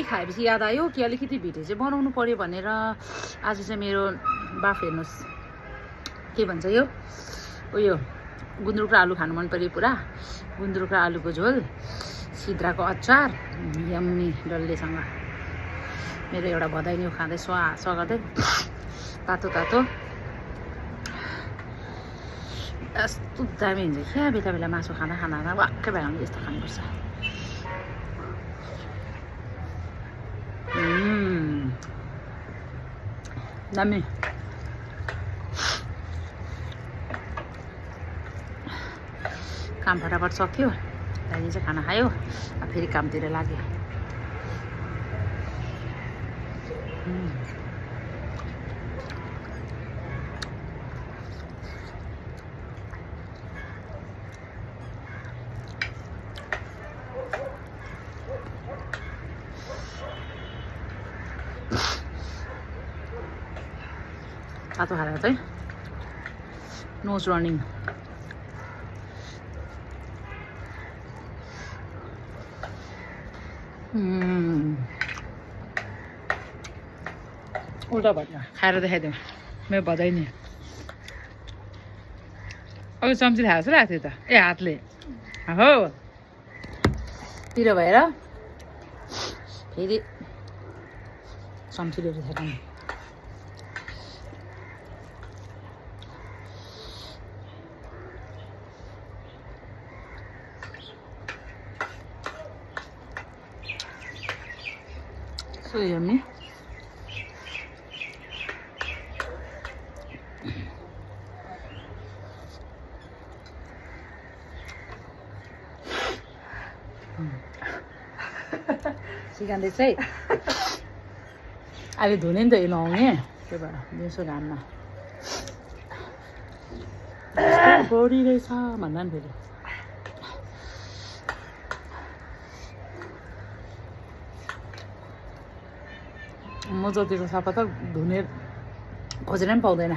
खाएपछि याद आयो कि अलिकति भिडियो चाहिँ बनाउनु पर्यो भनेर आज चाहिँ मेरो बाफ हेर्नुहोस् के भन्छ यो उयो गुन्द्रुक र आलु खानु मन पर्यो पुरा गुन्द्रुक र आलुको झोल सिद्राको अचार यम्मी डल्लेसँग मेरो एउटा भदाइनी खाँदै स्वा गर्दै तातो तातो यस्तो दामी हुन्छ क्या बेला बेला मासु खाँदा खाँदा वाक्कै भएर यस्तो खानुपर्छ दामी काम फटाफट सक्यो दाइले चाहिँ खाना खायो फेरि कामतिर लाग्यो तातो खाएर चाहिँ नोज रनिङ उल्टा भन्छ खाएर देखाइदिउँ मेरो भदाइनी अघि चम्ची खाएको छ राखेको थियो त ए हातले हो पिरो भएर फेरि चम्ची लिएर देखाउनु So yummy. सिकाउँदै चाहिँ अहिले धुने नि त यो नआउने त्यही भएर दिउँसो घाममा बढी रहेछ भन्दा नि फेरि म जतिको सफा त धुने खोजेर पनि पाउँदैन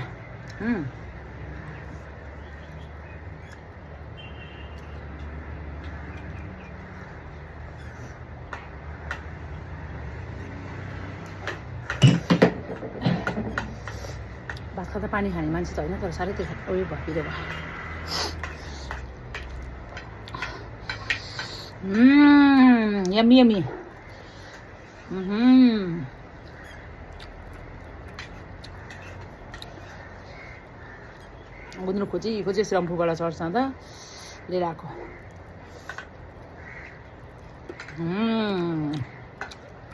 भात खाँदा पानी खाने मान्छे त होइन तर साह्रै त्यो उयो भइदियो यम्मी यम्मी गुन्द्रुक खोजी रम्फूबाट चढ्छ त लिएर आएको